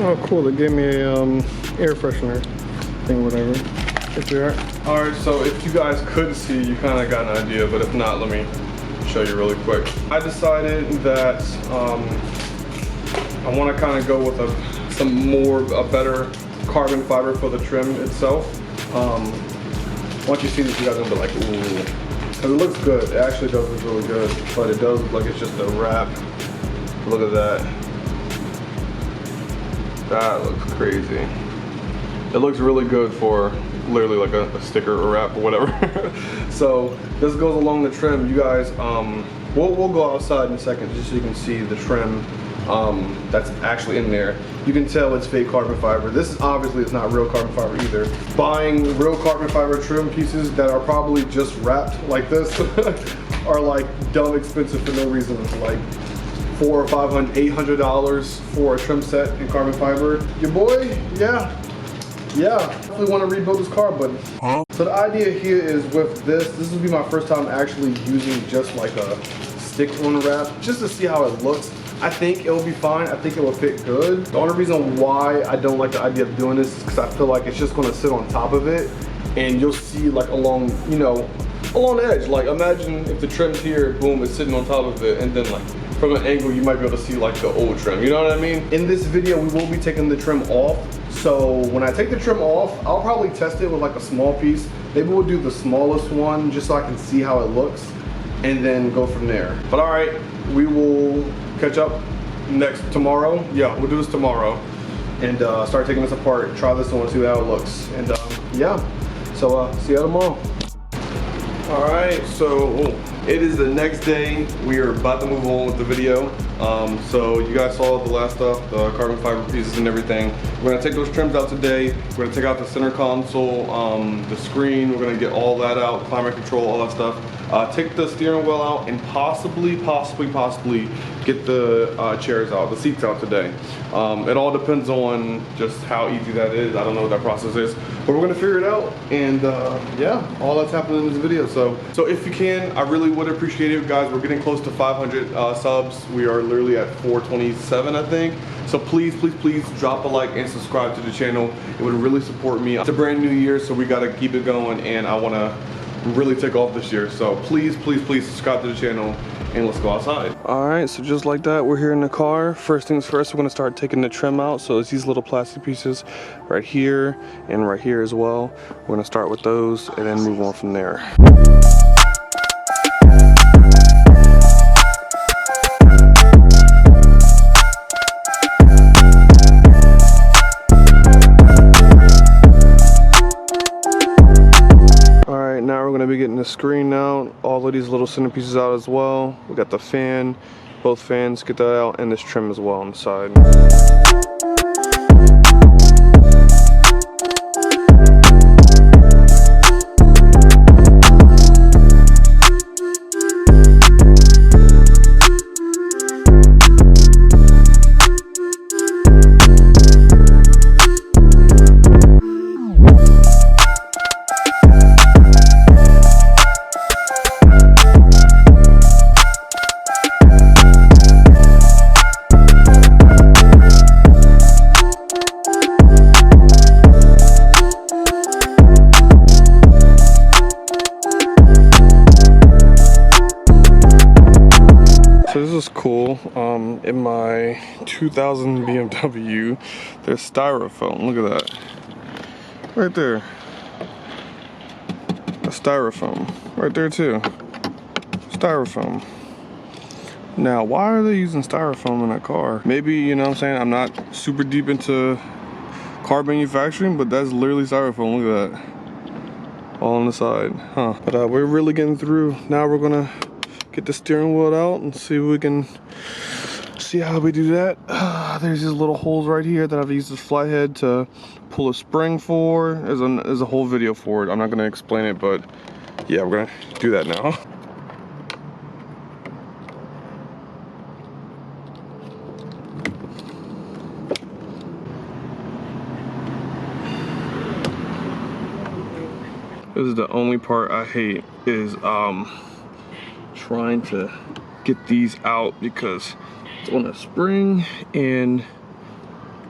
Oh, cool. They gave me a air freshener thing, whatever. If you are. All right, so if you guys could see, you kind of got an idea, but if not, let me show you really quick. I decided that I want to kind of go with a better carbon fiber for the trim itself. Once you see this, you guys are gonna be like, ooh. Because it looks good. It actually does look really good, but it does look like it's just a wrap. Look at that. That looks crazy. It looks really good for literally like a sticker or wrap or whatever. So this goes along the trim. You guys, we'll go outside in a second just so you can see the trim that's actually in there. You can tell it's fake carbon fiber. This is obviously it's not real carbon fiber either. Buying real carbon fiber trim pieces that are probably just wrapped like this are like dumb expensive for no reason. It's like $400 or $500, $800 for a trim set in carbon fiber. Your boy, yeah, definitely want to rebuild this car, but so the idea here is with this will be my first time actually using just like a stick-on wrap, just to see how it looks. I think it will be fine. I think it will fit good. The only reason why I don't like the idea of doing this is because I feel like it's just going to sit on top of it, and you'll see like along, you know, along the edge. Like imagine if the trim's here, boom, it's sitting on top of it, and then like from an angle you might be able to see like the old trim. You know what I mean? In this video, we will be taking the trim off. So when I take the trim off, I'll probably test it with like a small piece. Maybe we'll do the smallest one just so I can see how it looks, and then go from there. But all right, we will catch up tomorrow. Yeah, we'll do this tomorrow and start taking this apart, try this on, see how it looks, and yeah, so see you tomorrow. All right, so it is the next day. We are about to move on with the video. So you guys saw the last stuff, the carbon fiber pieces and everything. We're gonna take those trims out today. We're gonna take out the center console, the screen. We're gonna get all that out, climate control, all that stuff. Take the steering wheel out and possibly get the chairs out, the seats out today. It all depends on just how easy that is. I don't know what that process is, but we're gonna figure it out. And yeah, all that's happening in this video. So if you can, I really would appreciate it, guys. We're getting close to 500 subs. We are literally at 427, I think. So please drop a like and subscribe to the channel. It would really support me. It's a brand new year, so we gotta keep it going, and I wanna really take off this year. So please subscribe to the channel and let's go outside. All right, so just like that, we're here in the car. First things first, we're gonna start taking the trim out. So it's these little plastic pieces right here and right here as well. We're gonna start with those and then move on from there. Now we're going to be getting the screen out, all of these little centerpieces out as well. We got the fan, both fans, get that out, and this trim as well on the side. So this is cool. In my 2000 BMW, there's styrofoam. Look at that. Right there. A styrofoam. Right there too. Styrofoam. Now, why are they using styrofoam in a car? Maybe, you know what I'm saying, I'm not super deep into car manufacturing, but that's literally styrofoam. Look at that. All on the side. Huh. But we're really getting through. Now we're gonna get the steering wheel out and see if we can see how we do that. There's these little holes right here that I've used this flathead to pull a spring for. There's a whole video for it. I'm not gonna explain it, but yeah, we're gonna do that now. This is the only part I hate is trying to get these out because it's on a spring and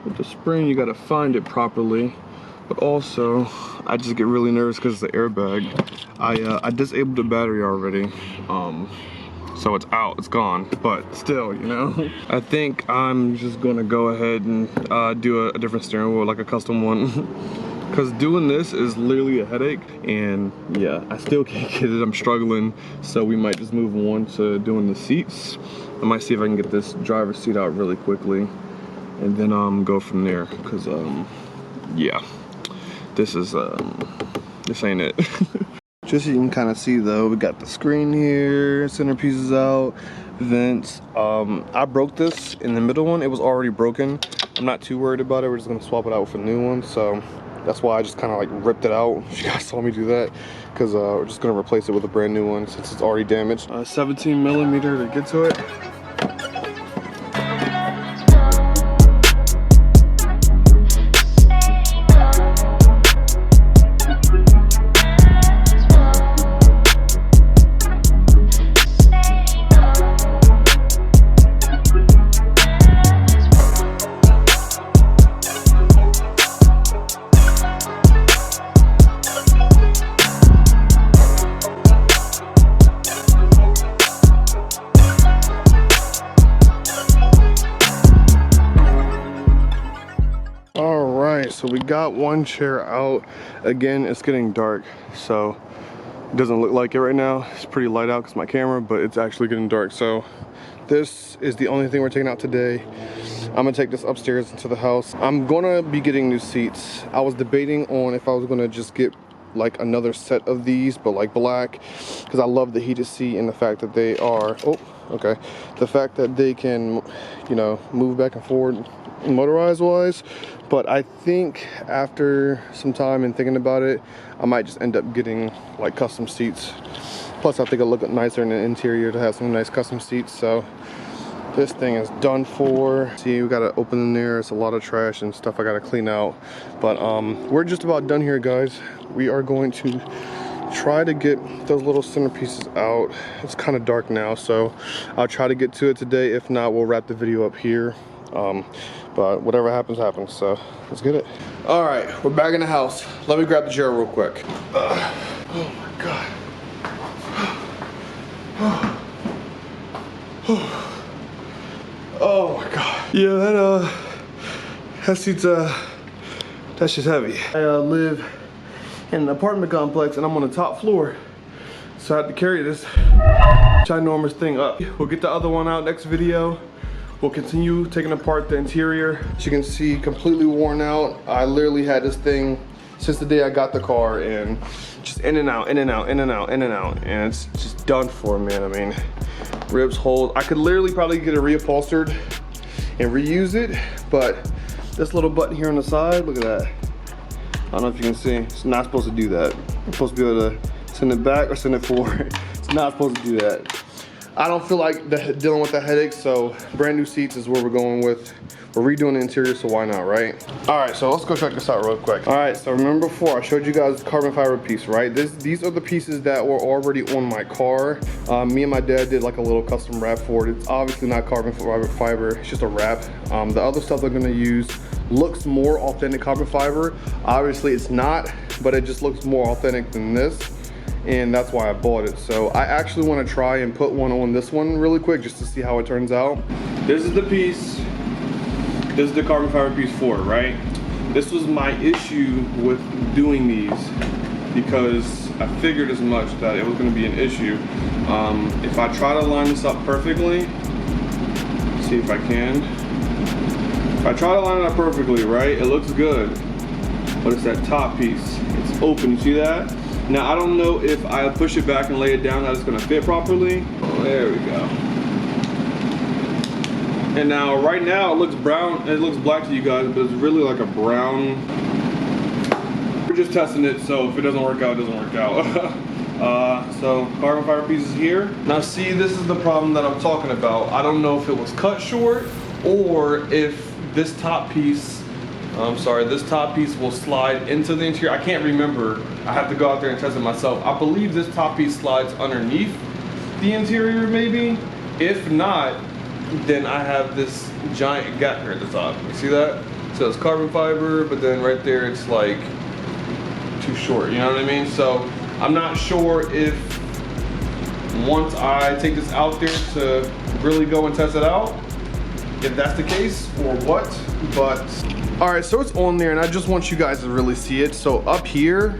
with the spring, you gotta find it properly. But also, I just get really nervous because it's the airbag. I disabled the battery already. So it's out, it's gone, but still, you know? I think I'm just gonna go ahead and do a different steering wheel, like a custom one. Cause doing this is literally a headache, and yeah, I still can't get it, I'm struggling. So we might just move on to doing the seats. I might see if I can get this driver's seat out really quickly, and then go from there, cause yeah, this ain't it. Just so you can kind of see though, we got the screen here, centerpiece is out, vents. I broke this in the middle one, it was already broken. I'm not too worried about it, we're just gonna swap it out for a new one. So that's why I just kind of like ripped it out. You guys saw me do that, because we're just gonna replace it with a brand new one since it's already damaged. 17 millimeter to get to it. So we got one chair out. Again, it's getting dark, so it doesn't look like it right now. It's pretty light out because my camera, but it's actually getting dark. So this is the only thing we're taking out today. I'm gonna take this upstairs into the house. I'm gonna be getting new seats. I was debating on if I was gonna just get like another set of these, but like black, because I love the heated seat and the fact that they are, the fact that they can, you know, move back and forward motorized wise. But I think after some time and thinking about it, I might just end up getting like custom seats. Plus I think it'll look nicer in the interior to have some nice custom seats. So this thing is done for. See, we gotta open in there. It's a lot of trash and stuff I gotta clean out. But we're just about done here, guys. We are going to try to get those little centerpieces out. It's kind of dark now, so I'll try to get to it today. If not, we'll wrap the video up here. But whatever happens, happens. So let's get it. All right, we're back in the house. Let me grab the chair real quick. Oh my God. Oh my God. Yeah, that seat's that's just heavy. I live in an apartment complex and I'm on the top floor, so I had to carry this ginormous thing up. We'll get the other one out next video. We'll continue taking apart the interior. As you can see, completely worn out. I literally had this thing since the day I got the car, and just in and out, in and out, in and out, in and out. And it's just done for, man. I mean, ribs, holes. I could literally probably get it reupholstered and reuse it, but this little button here on the side, look at that. I don't know if you can see, it's not supposed to do that. I'm supposed to be able to send it back or send it forward. It's not supposed to do that. I don't feel like dealing with the headache, so brand new seats is where we're going with. We're redoing the interior, so why not, right? All right, so let's go check this out real quick. All right, so remember before I showed you guys the carbon fiber piece, right? These are the pieces that were already on my car. Me and my dad did like a little custom wrap for it. It's obviously not carbon fiber, it's just a wrap. The other stuff they're gonna use looks more authentic carbon fiber. Obviously it's not, but it just looks more authentic than this. And that's why I bought it. So I actually want to try and put one on this one really quick just to see how it turns out. This is the piece. This is the carbon fiber piece for it, right? This was my issue with doing these because I figured as much that it was going to be an issue. If I try to line this up perfectly, see if I can. If I try to line it up perfectly, right, it looks good, but it's that top piece. It's open, you see that? Now I don't know if I push it back and lay it down that it's gonna fit properly. Oh, there we go. And now right now it looks brown, it looks black to you guys, but it's really like a brown. We're just testing it, so if it doesn't work out, it doesn't work out. So carbon fiber pieces here. Now see, this is the problem that I'm talking about. I don't know if it was cut short or if this top piece, this top piece will slide into the interior. I can't remember. I have to go out there and test it myself. I believe this top piece slides underneath the interior maybe. If not, then I have this giant gap here at the top. You see that? says carbon fiber, but then right there it's like too short, you know what I mean? So I'm not sure if once I take this out there to really go and test it out, if that's the case or what, but all right, so it's on there and I just want you guys to really see it. So up here,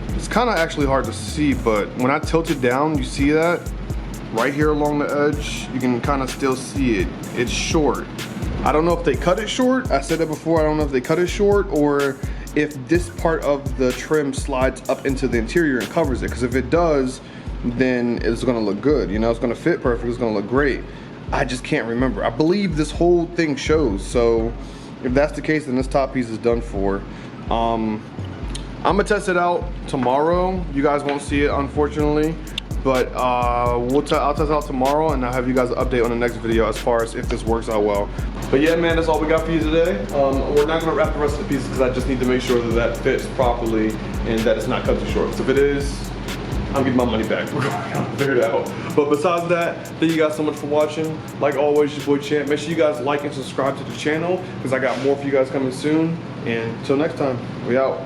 it's kind of actually hard to see, but when I tilt it down, you see that? Right here along the edge, you can kind of still see it. It's short. I don't know if they cut it short. I said that before, I don't know if they cut it short or if this part of the trim slides up into the interior and covers it. Because if it does, then it's gonna look good. You know, it's gonna fit perfect, it's gonna look great. I just can't remember. I believe this whole thing shows. So if that's the case, then this top piece is done for. I'm gonna test it out tomorrow. You guys won't see it, unfortunately. But I'll test it out tomorrow and I'll have you guys an update on the next video as far as if this works out well. But yeah, man, that's all we got for you today. We're not gonna wrap the rest of the pieces because I just need to make sure that that fits properly and that it's not cut too short. So if it is, I'm getting my money back. We're gonna figure it out. But besides that, thank you guys so much for watching. Like always, your boy Champ. Make sure you guys like and subscribe to the channel because I got more for you guys coming soon. And until next time, we out.